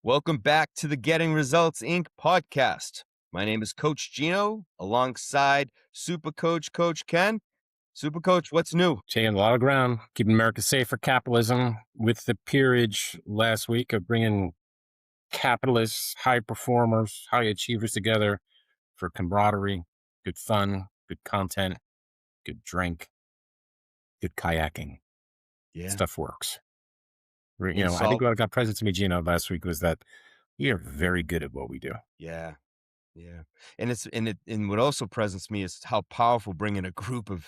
Welcome back to the Getting Results Inc. podcast. My name is Coach Gino alongside Super Coach Ken. Super Coach, what's new? Taking a lot of ground, keeping America safe for capitalism with the peerage last week of bringing capitalists, high performers, high achievers together for camaraderie, good fun, good content, good drink, good kayaking. Yeah. Stuff works. I It's think all, what got present to me, Gino, last week was that we are very good at what we do. yeah. And what also presents me is how powerful bringing a group of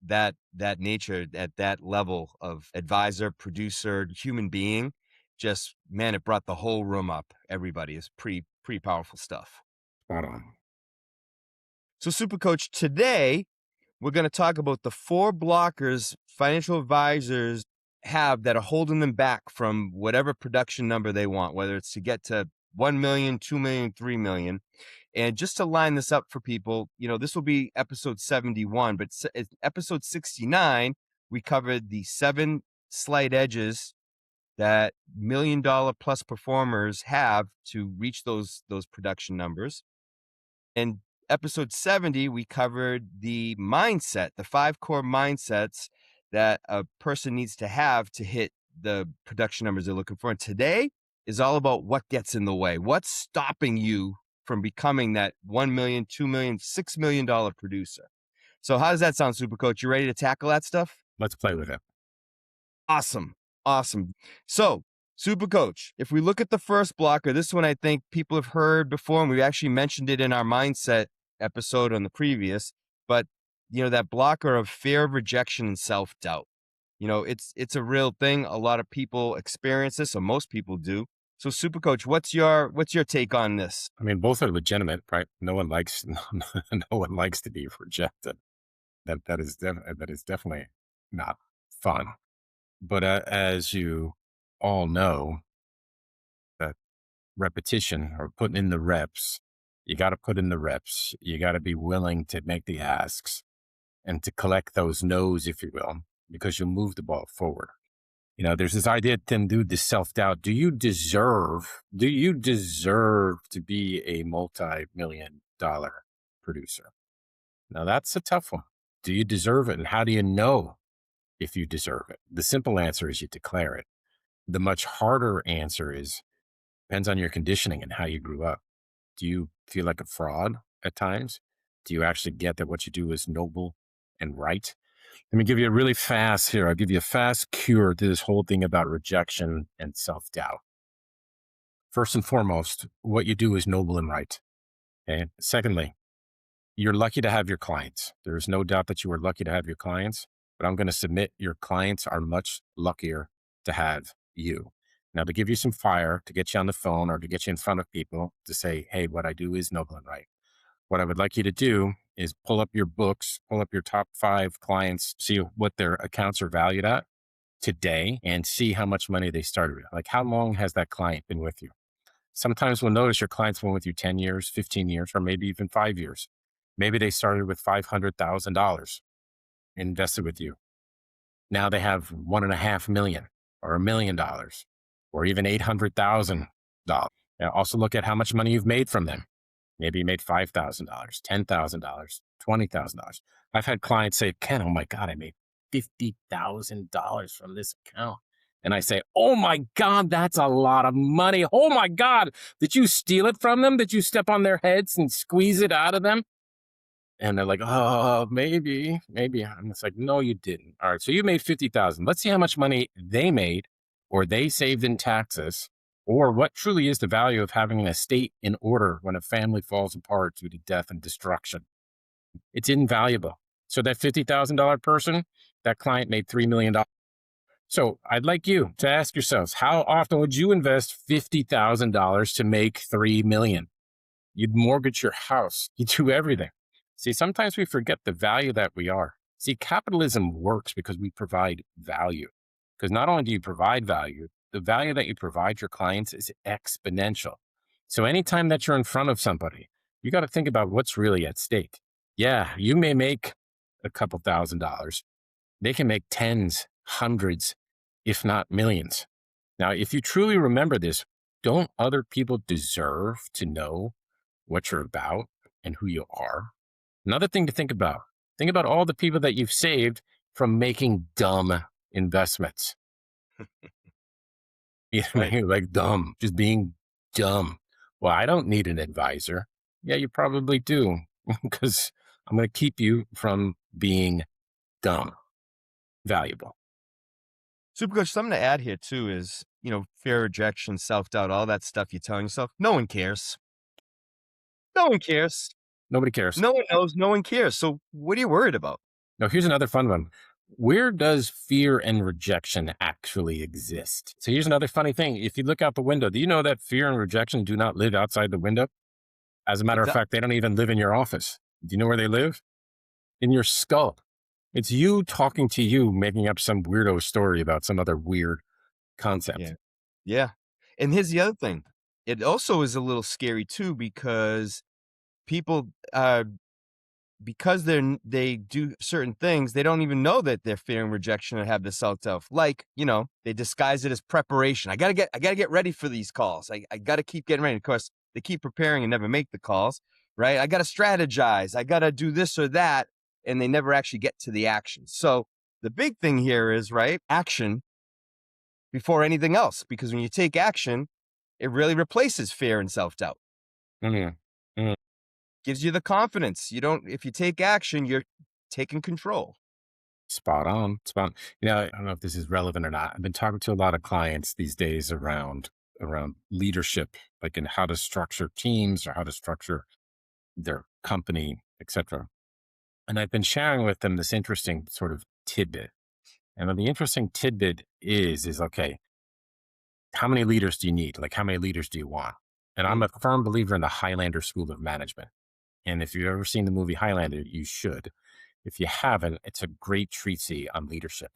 that nature at that level of advisor, producer, human being, just man, it brought the whole room up. Everybody is pretty powerful stuff. Spot on. So Super Coach, today we're going to talk about the 4 blockers financial advisors have that are holding them back from whatever production number they want, whether it's to get to 1 million, 2 million, 3 million. And just to line this up for people, this will be episode 71, but episode 69, we covered the 7 slight edges that $1 million plus performers have to reach those production numbers. And episode 70, we covered the mindset, the 5 core mindsets that a person needs to have to hit the production numbers they're looking for. And today is all about what gets in the way. What's stopping you from becoming that 1 million, 2 million, $6 million producer? So how does that sound, Super Coach? You ready to tackle that stuff? Let's play with it. Awesome. So, Super Coach, if we look at the first blocker, this one I think people have heard before, and we actually mentioned it in our mindset episode on the previous, but that blocker of fear of rejection and self-doubt. It's a real thing. A lot of people experience this, or most people do. So Super Coach, what's your take on this? I mean, both are legitimate, right? No one likes to be rejected. That is definitely not fun. But as you all know, that repetition or putting in the reps, you got to put in the reps. You got to be willing to make the asks and to collect those no's, if you will, because you'll move the ball forward. There's this idea, Tim, dude, this self-doubt. Do you deserve to be a multi-million-dollar producer? Now, that's a tough one. Do you deserve it? And how do you know if you deserve it? The simple answer is you declare it. The much harder answer depends on your conditioning and how you grew up. Do you feel like a fraud at times? Do you actually get that what you do is noble and right? Let me give you I'll give you a fast cure to this whole thing about rejection and self-doubt. First and foremost, what you do is noble and right. Okay. Secondly, you're lucky to have your clients. There is no doubt that you are lucky to have your clients, but I'm going to submit your clients are much luckier to have you. Now, to give you some fire, to get you on the phone or to get you in front of people to say, hey, what I do is noble and right. What I would like you to do is pull up your books, pull up your top 5 clients, see what their accounts are valued at today and see how much money they started with. Like, how long has that client been with you? Sometimes we'll notice your clients been with you 10 years, 15 years, or maybe even 5 years. Maybe they started with $500,000 invested with you. Now they have $1.5 million or $1 million or even $800,000. Now also look at how much money you've made from them. Maybe you made $5,000, $10,000, $20,000. I've had clients say, Ken, oh my God, I made $50,000 from this account. And I say, oh my God, that's a lot of money. Oh my God, did you steal it from them? Did you step on their heads and squeeze it out of them? And they're like, oh, maybe. I'm just like, no, you didn't. All right, so you made $50,000. Let's see how much money they made or they saved in taxes, or what truly is the value of having an estate in order when a family falls apart due to death and destruction. It's invaluable. So that $50,000 person, that client made $3 million. So I'd like you to ask yourselves, how often would you invest $50,000 to make $3 million? You'd mortgage your house. You do everything. See, sometimes we forget the value that we are. See, capitalism works because we provide value. Because not only do you provide value, the value that you provide your clients is exponential. So anytime that you're in front of somebody, you got to think about what's really at stake. Yeah, you may make a couple $1,000s. They can make tens, hundreds, if not millions. Now, if you truly remember this, don't other people deserve to know what you're about and who you are? Another thing to think about. Think about all the people that you've saved from making dumb investments. You know what I Right. mean? Like dumb, just being dumb. Well, I don't need an advisor. Yeah, you probably do because I'm going to keep you from being dumb, valuable. Super coach, something to add here too is, fear, rejection, self-doubt, all that stuff you're telling yourself. No one cares. No one cares. Nobody cares. No one knows. No one cares. So what are you worried about? Now, here's another fun one. Where does fear and rejection actually exist? So here's another funny thing. If you look out the window, do you know that fear and rejection do not live outside the window? As a matter It of does. fact, they don't even live in your office. Do you know where they live? In your skull. It's you talking to you, making up some weirdo story about some other weird concept. Yeah. Yeah. And here's the other thing. It also is a little scary too because people because they do certain things, they don't even know that they're fearing rejection and have the self-doubt. Like, they disguise it as preparation. I gotta get ready for these calls. I gotta keep getting ready. Of course, they keep preparing and never make the calls, right? I gotta strategize. I gotta do this or that, and they never actually get to the action. So the big thing here is, right, action before anything else, because when you take action, it really replaces fear and self-doubt. Mhm. Mhm. Gives you the confidence. You don't If you take action, you're taking control. Spot on. Spot on. I don't know if this is relevant or not. I've been talking to a lot of clients these days around leadership, like in how to structure teams or how to structure their company, etc. And I've been sharing with them this interesting sort of tidbit. And the interesting tidbit is okay, how many leaders do you need? Like, how many leaders do you want? And I'm Mhm. a firm believer in the Highlander School of Management. And if you've ever seen the movie Highlander, you should. If you haven't, it's a great treatise on leadership.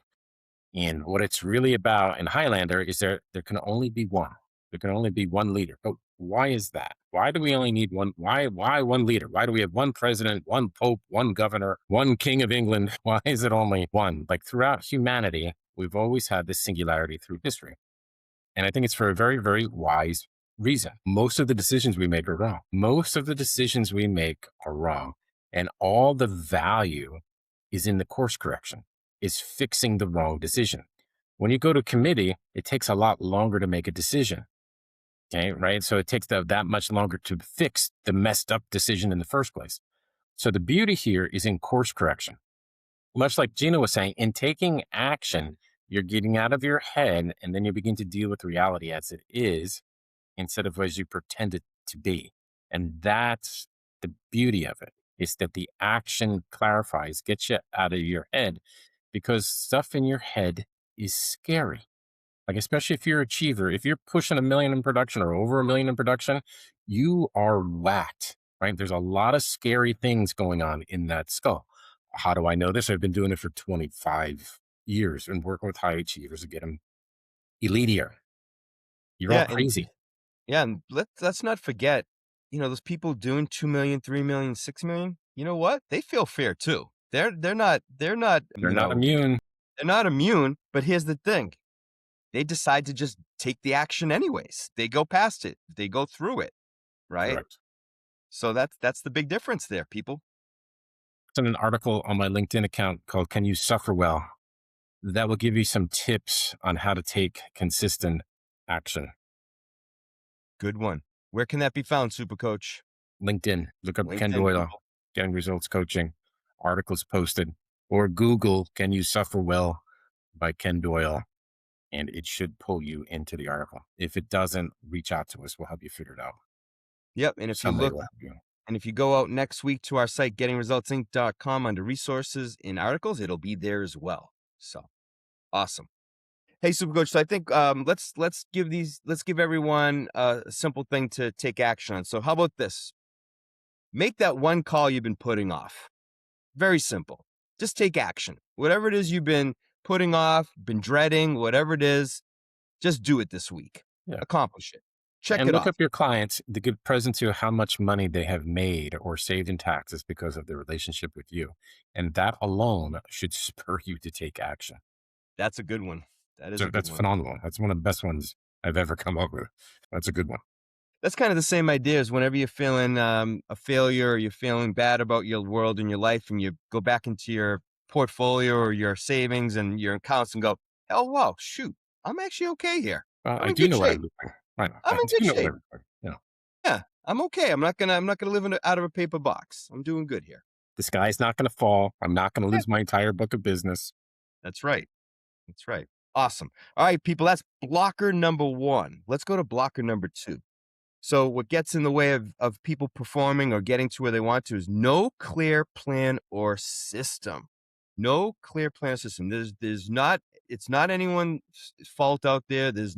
And what it's really about in Highlander is there can only be one. There can only be one leader. But why is that? Why do we only need one? Why one leader? Why do we have one president, one pope, one governor, one king of England? Why is it only one? Like throughout humanity, we've always had this singularity through history. And I think it's for a very, very wise reason. Most of the decisions we make are wrong. Most of the decisions we make are wrong. And all the value is in the course correction, is fixing the wrong decision. When you go to committee, it takes a lot longer to make a decision. Okay, right? So it takes that much longer to fix the messed up decision in the first place. So the beauty here is in course correction. Much like Gina was saying, in taking action, you're getting out of your head and then you begin to deal with reality as it is instead of as you pretend it to be. And that's the beauty of it, is that the action clarifies, gets you out of your head because stuff in your head is scary. Like, especially if you're an achiever, if you're pushing 1 million in production or over 1 million in production, you are whacked, right? There's a lot of scary things going on in that skull. How do I know this? I've been doing it for 25 years and working with high achievers to get them elitier. You're all Yeah, and crazy. let's not forget, those people doing 2 million, 3 million, 6 million. You know what? They feel fear too. They're not, They're not immune. they're not immune. But here's the thing: they decide to just take the action anyways. They go past it. They go through it, right? Correct. So that's the big difference there, people. It's in an article on my LinkedIn account called Can You Suffer Well? That will give you some tips on how to take consistent action. Good one. Where can that be found, Super Coach? LinkedIn, look up Ken LinkedIn, Doyle, people. getting results coaching, articles posted, or Google Can You Suffer Well by Ken Doyle, and it should pull you into the article. If it doesn't, reach out to us. We'll help you figure it out. Yep. And if you Somebody look will help you. And if you go out next week to our site, gettingresultsinc.com, under resources in articles, it'll be there as well. So awesome. Hey, Super Coach. So I think let's give everyone a simple thing to take action on. So how about this? Make that one call you've been putting off. Very simple. Just take action. Whatever it is you've been putting off, been dreading, whatever it is, just do it this week. Yeah. Accomplish it. Check And it look off. up your clients to give present to how much money they have made or saved in taxes because of their relationship with you. And that alone should spur you to take action. That's a good one. That is So a good that's one. phenomenal. That's one of the best ones I've ever come up with. That's a good one. That's kind of the same idea as whenever you're feeling a failure or you're feeling bad about your world and your life, and you go back into your portfolio or your savings and your accounts and go, oh, wow, shoot, I'm actually okay here. I'm I in do good know what I'm shape. doing. Right. I'm I in good do know what shape. I'm doing. Yeah. Yeah, I'm okay. I'm not gonna live out of a paper box. I'm doing good here. The sky's not going to fall. I'm not going to Yeah, lose my entire book of business. that's right. That's right. Awesome. All right, people, that's blocker number one. Let's go to blocker number two. So what gets in the way of people performing or getting to where they want to is no clear plan or system. No clear plan or system. There's not it's not anyone's fault out there. It's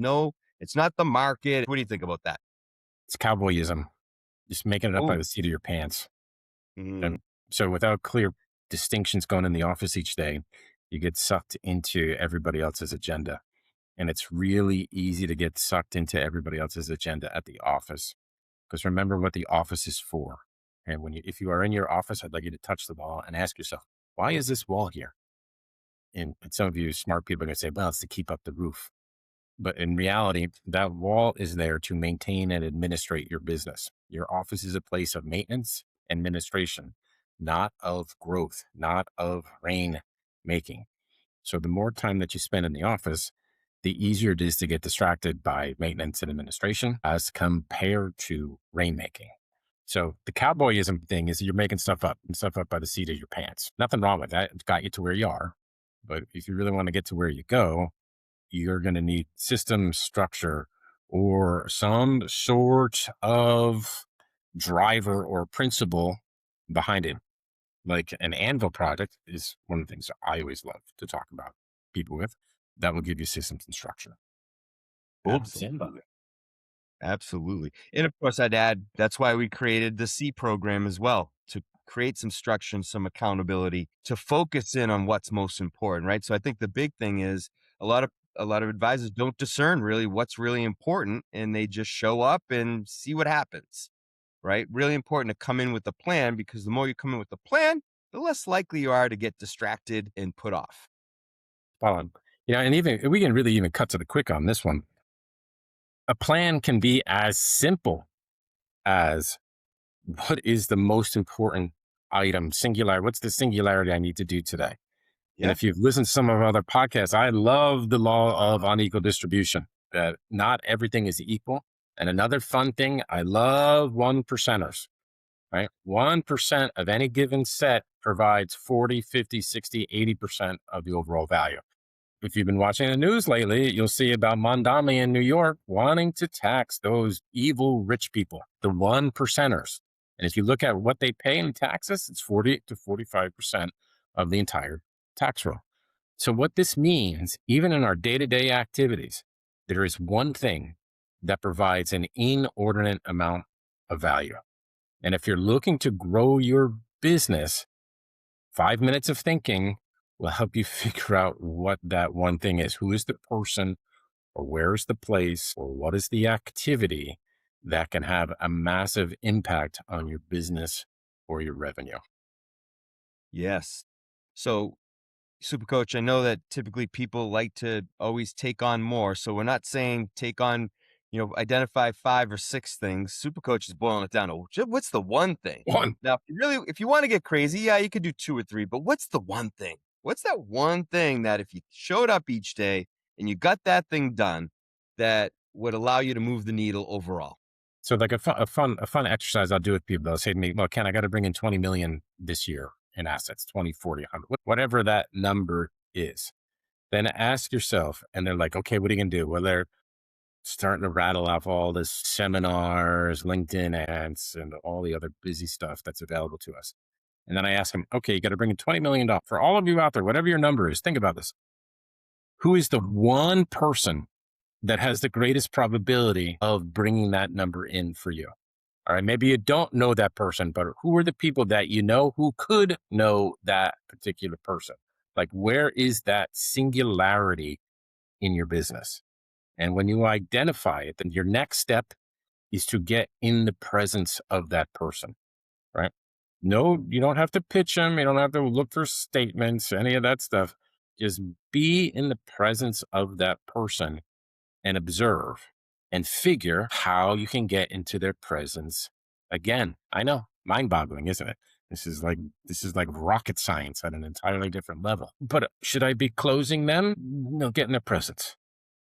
not the market. What do you think about that? It's cowboyism, just making it up by Oh, the seat of your pants. mm, And so without clear distinctions going in the office each day, you get sucked into everybody else's agenda. And it's really easy to get sucked into everybody else's agenda at the office. Because remember what the office is for. And if you are in your office, I'd like you to touch the wall and ask yourself, why is this wall here? And some of you smart people are going to say, well, it's to keep up the roof. But in reality, that wall is there to maintain and administrate your business. Your office is a place of maintenance, administration, not of growth, not of rain making. So the more time that you spend in the office, the easier it is to get distracted by maintenance and administration as compared to rainmaking. So the cowboyism thing is you're making stuff up and stuff up by the seat of your pants. Nothing wrong with that. It's got you to where you are. But if you really want to get to where you go, you're going to need system structure or some sort of driver or principle behind it. Like an anvil project is one of the things that I always love to talk about people with that will give you systems and structure. Bold Simba. absolutely. Absolutely. And of course, I'd add that's why we created the C program as well, to create some structure and some accountability to focus in on what's most important, right? So I think the big thing is a lot of advisors don't discern really what's really important, and they just show up and see what happens, right? Really important to come in with a plan, because the more you come in with a plan, the less likely you are to get distracted and put off. Spot on. And even we can really even cut to the quick on this one. A plan can be as simple as what is the most important item, singular. What's the singularity I need to do today? And Yeah, if you've listened to some of our other podcasts, I love the law of unequal distribution, that not everything is equal. And another fun thing, I love one percenters, right? 1% of any given set provides 40, 50, 60, 80% of the overall value. If you've been watching the news lately, you'll see about Mondami in New York wanting to tax those evil rich people, the one percenters. And if you look at what they pay in taxes, it's 40 to 45% of the entire tax roll. So, what this means, even in our day to day activities, there is one thing that provides an inordinate amount of value. And if you're looking to grow your business, 5 minutes of thinking will help you figure out what that one thing is. Who is the person, or where is the place, or what is the activity that can have a massive impact on your business or your revenue? yes. So Super coach, I know that typically people like to always take on more. So we're not saying take on, identify five or six things. Super coach is boiling it down to what's the one thing? One. Now, if you want to get crazy, yeah, you could do two or three, but what's the one thing? What's that one thing that if you showed up each day and you got that thing done, that would allow you to move the needle overall? So like a fun exercise I'll do with people, they'll say to me, well, Ken, I got to bring in 20 million this year in assets, 20, 40, 100, whatever that number is. Then ask yourself, and they're like, okay, what are you going to do? Well, they're starting to rattle off all this seminars, LinkedIn ads, and all the other busy stuff that's available to us. And then I ask them, okay, you got to bring in $20 million for all of you out there, whatever your number is. Think about this. Who is the one person that has the greatest probability of bringing that number in for you? All right. Maybe you don't know that person, but who are the people that you know who could know that particular person? Like, where is that singularity in your business? And when you identify it, then your next step is to get in the presence of that person, right? No, you don't have to pitch them. You don't have to look for statements, any of that stuff. Just be in the presence of that person and observe. and figure how you can get into their presence again. I know, mind-boggling, isn't it? This is like rocket science at an entirely different level. But should I be closing them? No, get in their presence.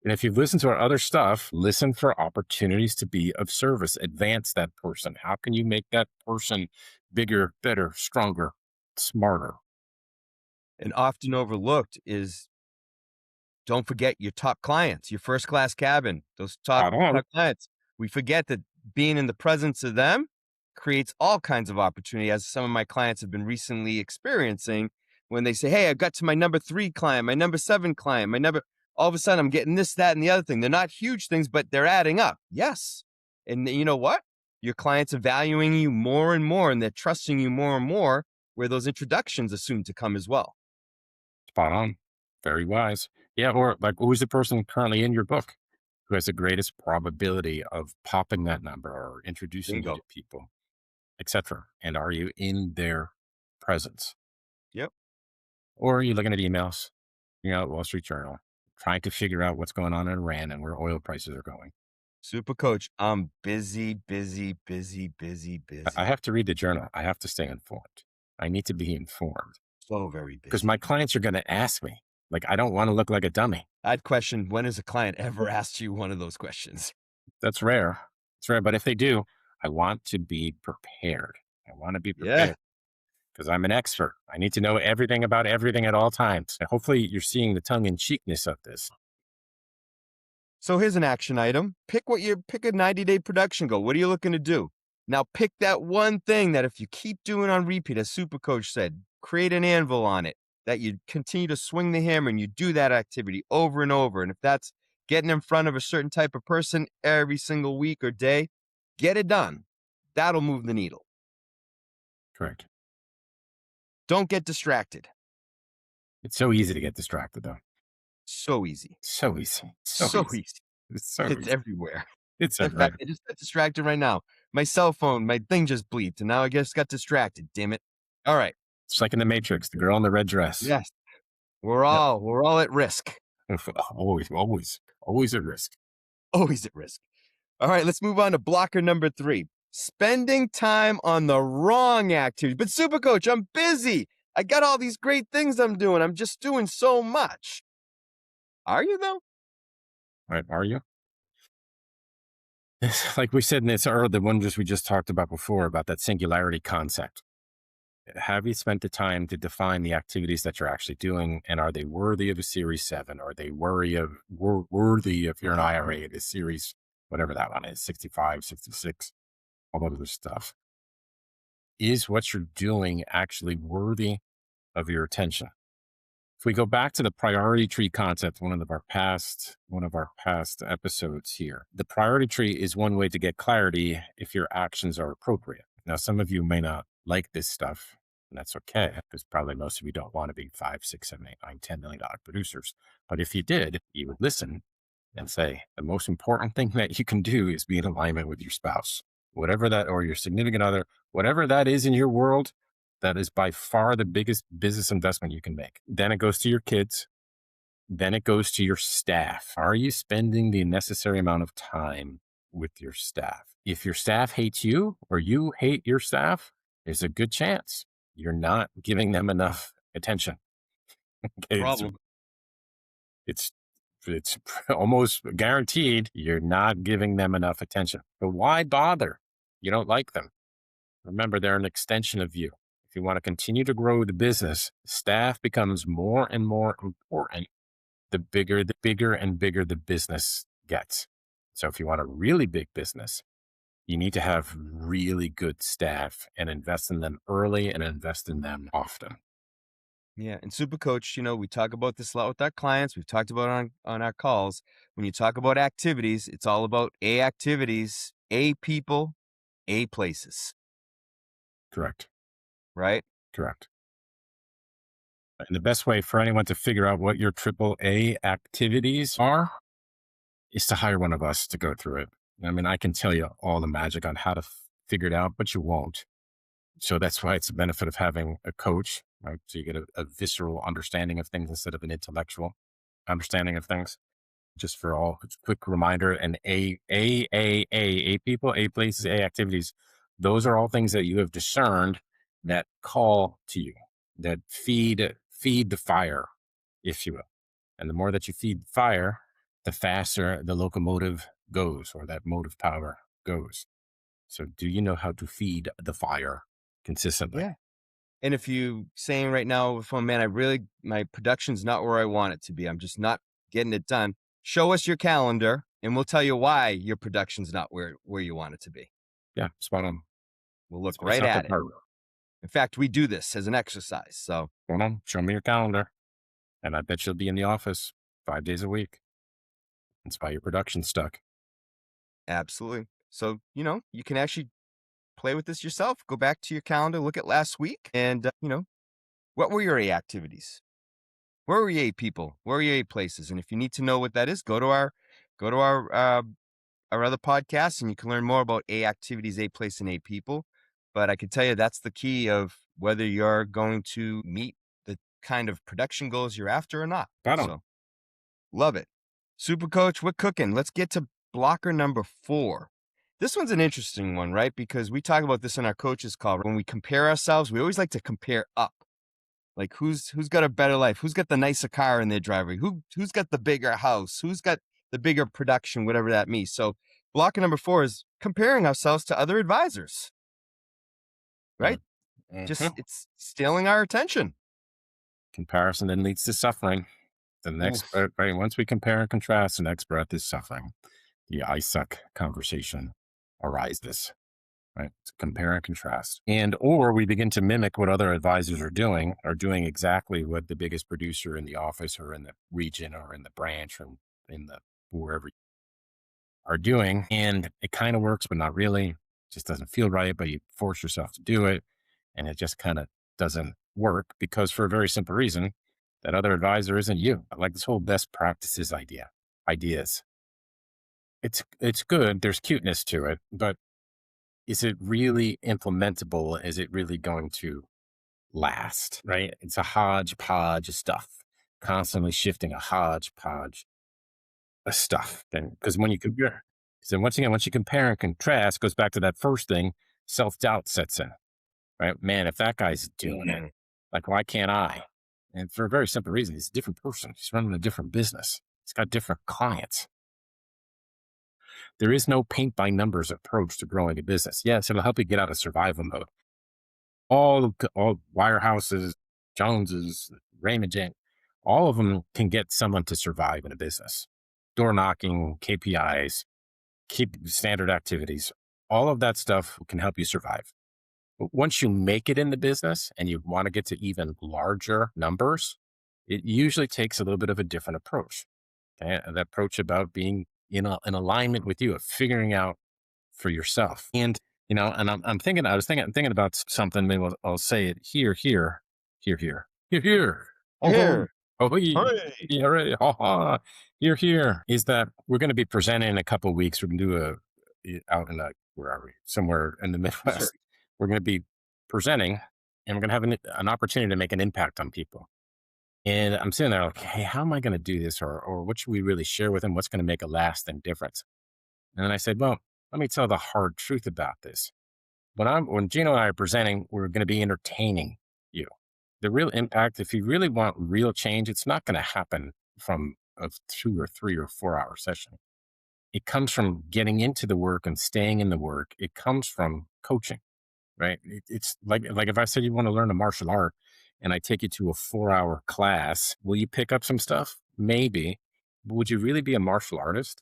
And if you've listened to our other stuff, listen for opportunities to be of service, advance that person. How can you make that person bigger, better, stronger, smarter? And often overlooked is, don't forget your top clients, your first class cabin, those Spot on. top clients. We forget that being in the presence of them creates all kinds of opportunity, as some of my clients have been recently experiencing when they say, "Hey, I got to my number 3 client, my number 7 client, my number," all of a sudden I'm getting this, that, and the other thing. They're not huge things, but they're adding up. Yes. And you know what? Your clients are valuing you more and more, and they're trusting you more and more, where those introductions are soon to come as well. Spot on. Very wise. Yeah. Or like, who's the person currently in your book who has the greatest probability of popping that number or introducing you to Bingo. people, etc.? And are you in their presence? Yep. Or are you looking at emails, Wall Street Journal, trying to figure out what's going on in Iran and where oil prices are going? Super coach, I'm busy, busy, busy, busy, I busy. have to read the journal. I have to stay informed. I need to be informed So very because busy. my clients are going to ask me. Like, I don't want to look like a dummy. I'd question, when has a client ever asked you one of those questions? That's rare. It's rare. But if they do, I want to be prepared. I want to be Yeah. prepared because I'm an expert. I need to know everything about everything at all times. And hopefully, you're seeing the tongue in cheekness of this. So here's an action item. Pick a 90-day production goal. What are you looking to do? Now pick that one thing that if you keep doing on repeat, as Super Coach said, create an anvil on it, that you continue to swing the hammer and you do that activity over and over. And if that's getting in front of a certain type of person every single week or day, get it done. That'll move the needle. Correct. Don't get distracted. It's so easy to get distracted, though. So easy. So easy. So So easy. easy. It's so It's easy. everywhere. It's In fact, everywhere. I just got distracted right now. My cell phone, my thing just bleeped, and now I just got distracted. Damn it. All right. It's like in the Matrix, the girl in the red dress. Yes. We're Yep. all at risk. Always, always, always at risk. Always at risk. All right, let's move on to blocker number 3. Spending time on the wrong activity. But Super Coach, I'm busy. I got all these great things I'm doing. I'm just doing so much. Are you though? Right? Are you? Like we said in this earlier, the one we just talked about before about that singularity concept. Have you spent the time to define the activities that you're actually doing, and are they worthy of a Series 7? Are they worthy if you're an IRA at a Series, whatever that one is, 65, 66, all that other stuff? Is what you're doing actually worthy of your attention? If we go back to the priority tree concept, one of our past episodes here, the priority tree is one way to get clarity if your actions are appropriate. Now, some of you may not like this stuff, and that's okay, because probably most of you don't want to be 5, 6, 7, 8, 9, $10 million producers. But if you did, you would listen and say, the most important thing that you can do is be in alignment with your spouse, whatever that, or your significant other, whatever that is in your world. That is by far the biggest business investment you can make. Then it goes to your kids. Then it goes to your staff. Are you spending the necessary amount of time with your staff? If your staff hates you or you hate your staff, there's a good chance you're not giving them enough attention. Okay, Problem. it's it's almost guaranteed you're not giving them enough attention. But why bother? You don't like them. Remember, they're an extension of you. If you want to continue to grow the business, staff becomes more and more important the bigger and bigger the business gets. So if you want a really big business, you need to have really good staff and invest in them early and invest in them often. Yeah, and Super Coach, we talk about this a lot with our clients. We've talked about it on our calls. When you talk about activities, it's all about A activities, A people, A places, Correct. right? Correct. And the best way for anyone to figure out what your triple A activities are is to hire one of us to go through it. I mean, I can tell you all the magic on how to figure it out, but you won't. So that's why it's the benefit of having a coach, right? So you get a visceral understanding of things instead of an intellectual understanding of things. Just for all, it's a quick reminder, and A people, A places, A activities. Those are all things that you have discerned that call to you, that feed the fire, if you will. And the more that you feed the fire, the faster the locomotive goes, or that motive power goes. So, do you know how to feed the fire consistently? Yeah. And if you saying right now, "Oh, man, my production's not where I want it to be. I'm just not getting it done." Show us your calendar, and we'll tell you why your production's not where you want it to be. Yeah, spot on. We'll look It's right not at that it. hard. In fact, we do this as an exercise. So, Come on, show me your calendar, and I bet you'll be in the office 5 days a week. That's why your production's stuck. absolutely. So, you can actually play with this yourself. Go back to your calendar, look at last week, and, what were your A activities? Where were your A people? Where were your A places? And if you need to know what that is, go to our other podcasts, and you can learn more about A activities, A place, and A people. But I can tell you that's the key of whether you're going to meet the kind of production goals you're after or not. Spot on. So love it. Super coach, we're cooking. Let's get to blocker number 4. This one's an interesting one, right? Because we talk about this in our coaches call. When we compare ourselves, we always like to compare up. Like who's got a better life? Who's got the nicer car in their driveway? Who's got the bigger house? Who's got the bigger production, whatever that means. So blocker number 4 is comparing ourselves to other advisors, right? Mm-hmm. Just it's stealing our attention. Comparison then leads to suffering. The next, Oof. right? Once we compare and contrast, the next breath is suffering. The I suck conversation arises, right? To compare and contrast. And, or we begin to mimic what other advisors are doing exactly what the biggest producer in the office or in the region or in the branch or in the wherever are doing. And it kind of works, but not really. Just doesn't feel right, but you force yourself to do it. And it just kind of doesn't work because for a very simple reason, that other advisor isn't you. I like this whole best practices ideas. It's good. There's cuteness to it, but is it really implementable? Is it really going to last? Right? It's a hodgepodge of stuff, constantly shifting a hodgepodge of stuff. Then, because when you compare, because then once again, once you compare and contrast, goes back to that first thing, self doubt sets in. Right? Man, if that guy's doing it, Mhm. like why can't I? And for a very simple reason, he's a different person. He's running a different business. He's got different clients. There is no paint by numbers approach to growing a business. Yes, it'll help you get out of survival mode. All wirehouses, Joneses, Raymond James, all of them can get someone to survive in a business. Door knocking, KPIs, keep standard activities, all of that stuff can help you survive. But once you make it in the business and you want to get to even larger numbers, it usually takes a little bit of a different approach. Okay? And that approach about being in alignment with you, of figuring out for yourself. And I'm thinking about something. Maybe I'll say it here. Oh, ho, Here. oh, hee, Hooray. yeah, hooray, ha, ha. Here is that we're going to be presenting in a couple of weeks. We're going to do out in where are we? Somewhere in the Missouri. Midwest. We're going to be presenting, and we're going to have an opportunity to make an impact on people. And I'm sitting there like, hey, how am I going to do this, or what should we really share with them? What's going to make a lasting difference? And then I said, well, let me tell the hard truth about this. When Gino and I are presenting, we're going to be entertaining you. The real impact, if you really want real change, it's not going to happen from a 2 or 3 or 4 hour session. It comes from getting into the work and staying in the work. It comes from coaching, right? It's like if I said you want to learn a martial art and I take you to a 4 hour class, will you pick up some stuff? Maybe. But would you really be a martial artist?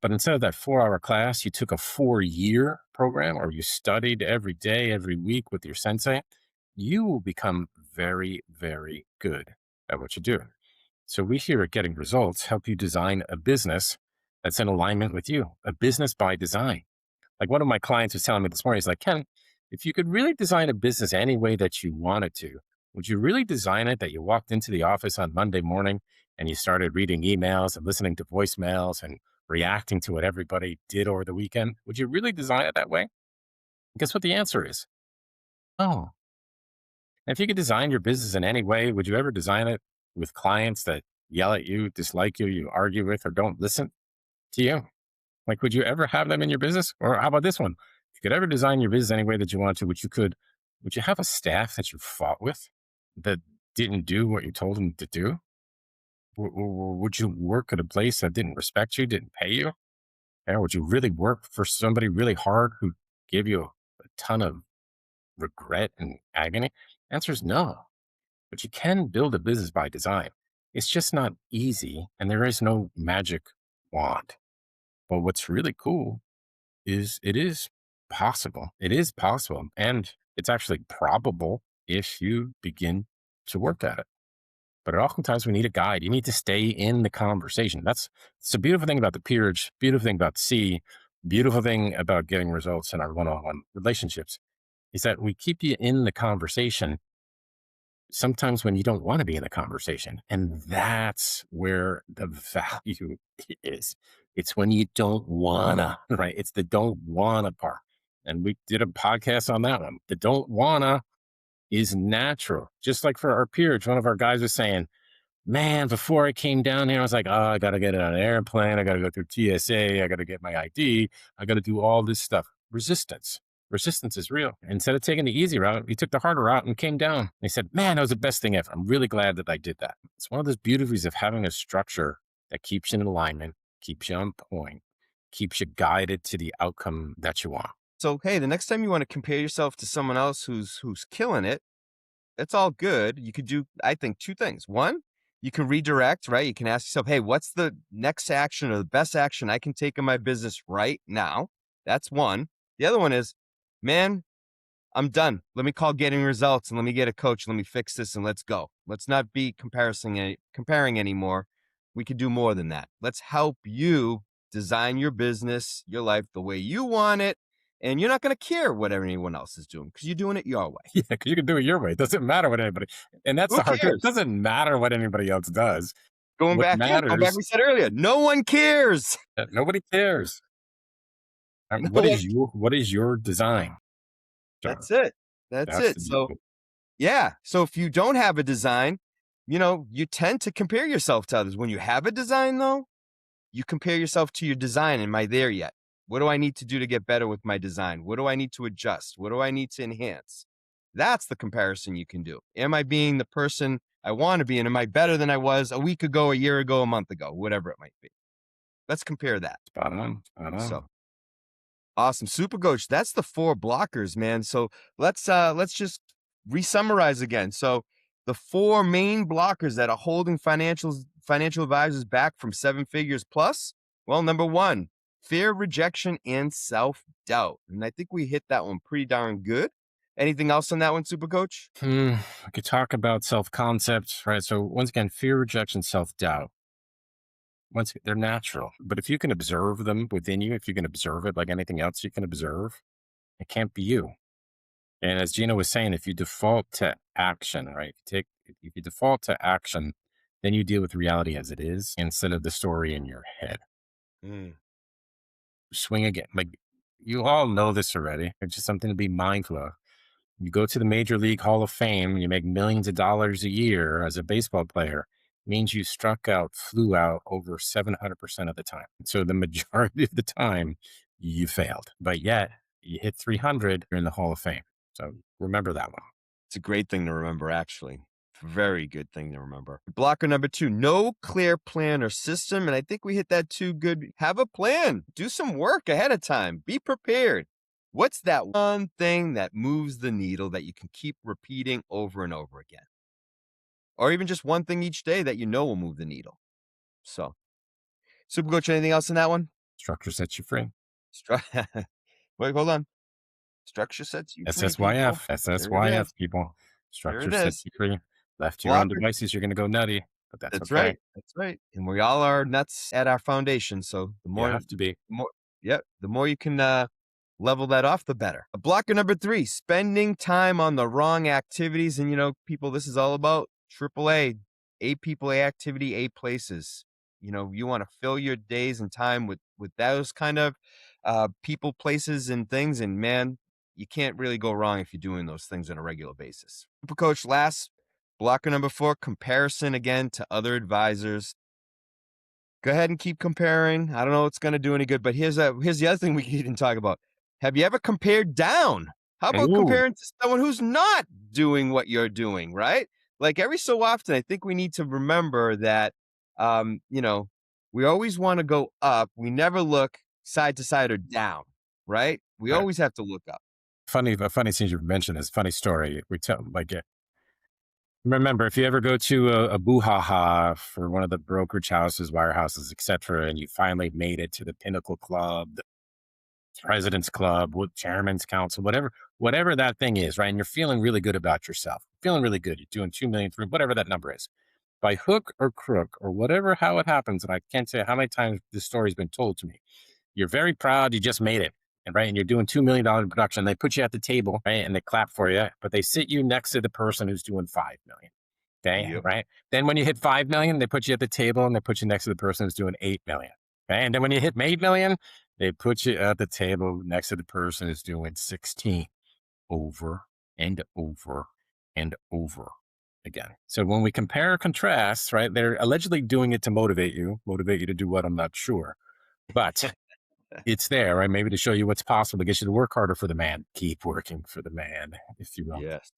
But instead of that 4 hour class, you took a 4 year program or you studied every day, every week with your sensei. You will become very, very good at what you do. So we here at Getting Results help you design a business that's in alignment with you, a business by design. Like one of my clients was telling me this morning, he's like, Ken, if you could really design a business any way that you wanted to, would you really design it that you walked into the office on Monday morning and you started reading emails and listening to voicemails and reacting to what everybody did over the weekend? Would you really design it that way? Guess what the answer is? Oh. And if you could design your business in any way, would you ever design it with clients that yell at you, dislike you, you argue with, or don't listen to you? Like, would you ever have them in your business? Or how about this one? If you could ever design your business any way that you want to, which you could, would you have a staff that you fought with that didn't do what you told them to do? Would you work at a place that didn't respect you, didn't pay you? Or would you really work for somebody really hard who gave you a ton of regret and agony? Answer is no. But you can build a business by design. It's just not easy, and there is no magic wand. But what's really cool is it is possible. It is possible. And it's actually probable if you begin to work at it. But oftentimes we need a guide. You need to stay in the conversation. It's the beautiful thing about the peerage, beautiful thing about C, beautiful thing about getting results in our one-on-one relationships is that we keep you in the conversation sometimes when you don't want to be in the conversation. And that's where the value is. It's when you don't wanna, right? It's the don't wanna part. And we did a podcast on that one. The don't wanna is natural. Just like for our peers, one of our guys was saying, man, before I came down here, I was like, oh, I got to get on an airplane. I got to go through TSA. I got to get my ID. I got to do all this stuff. Resistance. Resistance is real. Instead of taking the easy route, he took the harder route and came down. He said, man, that was the best thing ever. I'm really glad that I did that. It's one of those beauties of having a structure that keeps you in alignment, keeps you on point, keeps you guided to the outcome that you want. So, hey, the next time you want to compare yourself to someone else who's killing it, it's all good. You could do, I think, two things. One, you can redirect, right? You can ask yourself, hey, what's the next action or the best action I can take in my business right now? That's one. The other one is, man, I'm done. Let me call getting results and let me get a coach. Let me fix this and let's go. Let's not be comparing anymore. We could do more than that. Let's help you design your business, your life the way you want it. And you're not going to care what anyone else is doing because you're doing it your way. Yeah, because you can do it your way. It doesn't matter what anybody, and that's Who the hard truth. It cares? doesn't matter what anybody else does. Going What back, yeah, going back, matters, we said earlier, no one cares. nobody cares. No one, What is your design, John? that's it. That's That's it. the So, beautiful. yeah. So if you don't have a design, you tend to compare yourself to others. When you have a design, though, you compare yourself to your design. Am I there yet? What do I need to do to get better with my design? What do I need to adjust? What do I need to enhance? That's the comparison you can do. Am I being the person I want to be? And am I better than I was a week ago, a year ago, a month ago, whatever it might be? Let's compare that. Spot on. Spot So on. awesome. Super coach. That's the four blockers, man. So let's just re-summarize again. So the four main blockers that are holding financial advisors back from seven figures plus. Well, number one, fear, rejection, and self-doubt. And I think we hit that one pretty darn good. Anything else on that one, Super Coach? We could talk about self concepts, right? So once again, fear, rejection, self doubt. They're natural, but if you can observe them within you, if you can observe it like anything else you can observe, it can't be you. And as Gina was saying, if you default to action, right? If you default to action, then you deal with reality as it is instead of the story in your head. Mm. Swing again. Like you all know this already. It's just something to be mindful of. You go to the Major League Hall of Fame, you make millions of dollars a year as a baseball player, means you struck out, flew out over 700% of the time. So the majority of the time, you failed. But yet, you hit 300, you're in the Hall of Fame. So remember that one. It's a great thing to remember, actually. Very good thing to remember. Blocker number two, no clear plan or system. And I think we hit that too good. Have a plan. Do some work ahead of time. Be prepared. What's that one thing that moves the needle that you can keep repeating over and over again? Or even just one thing each day that you know will move the needle. So, Super Coach, anything else in that one? Structure sets you free. Wait, hold on. Structure sets you free, people. SSYF, There it is. SSYF, people. There Structure it sets is. you free. Left to your own Blocker. devices, you're going to go nutty, but that's That's okay. right. That's right. And we all are nuts at our foundation. So You have to be. the more you can level that off, the better. Blocker number three, spending time on the wrong activities. And people, this is all about AAA, A people, A activity, A places. You want to fill your days and time with those kind of people, places, and things. And man, you can't really go wrong if you're doing those things on a regular basis. Super Coach, last Blocker number 4, comparison again to other advisors. Go ahead and keep comparing. I don't know if it's going to do any good, but here's the other thing we can talk about. Have you ever compared down? How about Ooh, comparing to someone who's not doing what you're doing, right? Like every so often, I think we need to remember that, you know, we always want to go up. We never look side to side or down, right? We right. always have to look up. A funny thing you mentioned is funny story. We tell like remember, if you ever go to a boo-ha-ha for one of the brokerage houses, wirehouses, etc., and you finally made it to the Pinnacle Club, the President's Club, with Chairman's Council, whatever that thing is, right? And you're feeling really good about yourself, feeling really good. You're doing 2 million, whatever that number is, by hook or crook or whatever, how it happens. And I can't say how many times this story's been told to me. You're very proud you just made it. And right, and you're doing $2 million in production. They put you at the table, right? And they clap for you, but they sit you next to the person who's doing 5 million. Okay, Yep. right. Then when you hit 5 million, they put you at the table and they put you next to the person who's doing 8 million. Okay. And then when you hit 8 million, they put you at the table next to the person who's doing 16 over and over and over again. So when we compare contrasts, right, they're allegedly doing it to motivate you to do what, I'm not sure. But it's there, right? Maybe to show you what's possible, to get you to work harder for the man, keep working for the man, if you will. Yes.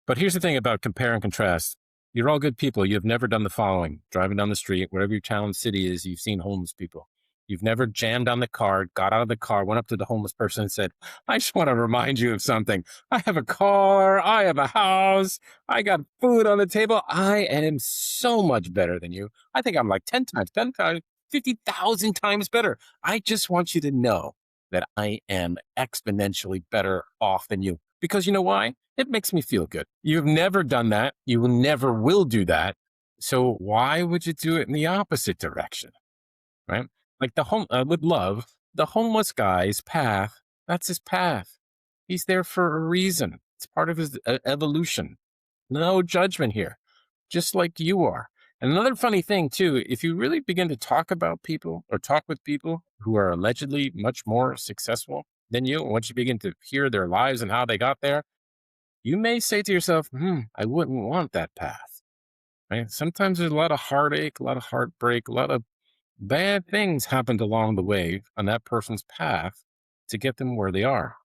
But here's the thing about compare and contrast. You're all good people. You've never done the following: driving down the street, wherever your town, city is, you've seen homeless people. You've never jammed on the car, got out of the car, went up to the homeless person and said, I just want to remind you of something. I have a car. I have a house. I got food on the table. I am so much better than you. I think I'm like 10 times, 50,000 times better. I just want you to know that I am exponentially better off than you. Because you know why? It makes me feel good. You've never done that. You never will do that. So why would you do it in the opposite direction? Right? Like with love, the homeless guy's path, that's his path. He's there for a reason. It's part of his evolution. No judgment here, just like you are. And another funny thing, too, if you really begin to talk about people or talk with people who are allegedly much more successful than you, once you begin to hear their lives and how they got there, you may say to yourself, I wouldn't want that path. Right? Sometimes there's a lot of heartache, a lot of heartbreak, a lot of bad things happened along the way on that person's path to get them where they are.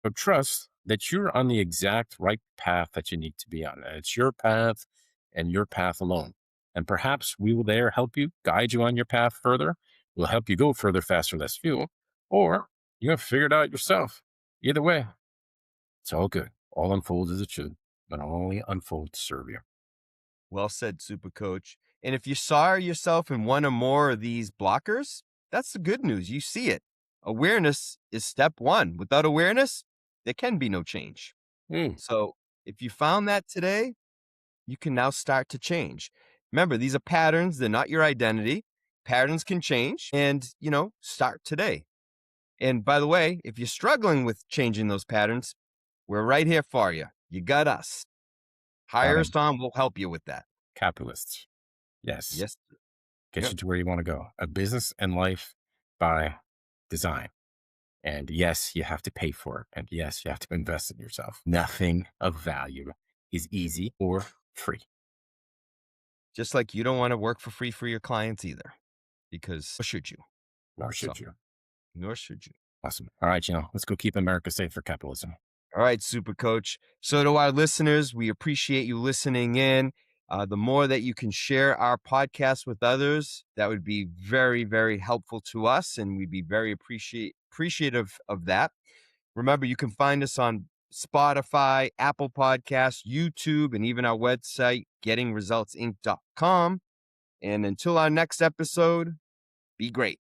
But trust that you're on the exact right path that you need to be on. And it's your path and your path alone. And perhaps we will there help you, guide you on your path further. We'll help you go further, faster, less fuel. Or you have to figure it out yourself. Either way, it's all good. All unfolds as it should, but only unfold to serve you. Well said, Super Coach. And if you saw yourself in one or more of these blockers, that's the good news. You see it. Awareness is step one. Without awareness, there can be no change. Mm, So if you found that today, you can now start to change. Remember, these are patterns. They're not your identity. Patterns can change and, start today. And by the way, if you're struggling with changing those patterns, we're right here for you. You got us. got Hire us him. on. We'll help you with that. Capitalists. Yes. Yes. Get Yep. you to where you want to go. A business and life by design. And yes, you have to pay for it. And yes, you have to invest in yourself. Nothing of value is easy or free. Just like you don't want to work for free for your clients either, because nor should you. Nor So, should you. nor should you. Awesome. All right, let's go keep America safe for capitalism. All right, Super Coach. So to our listeners, we appreciate you listening in. The more that you can share our podcast with others, that would be very, very helpful to us, and we'd be very appreciative of that. Remember, you can find us on Spotify, Apple Podcasts, YouTube, and even our website, gettingresultsinc.com. And until our next episode, be great.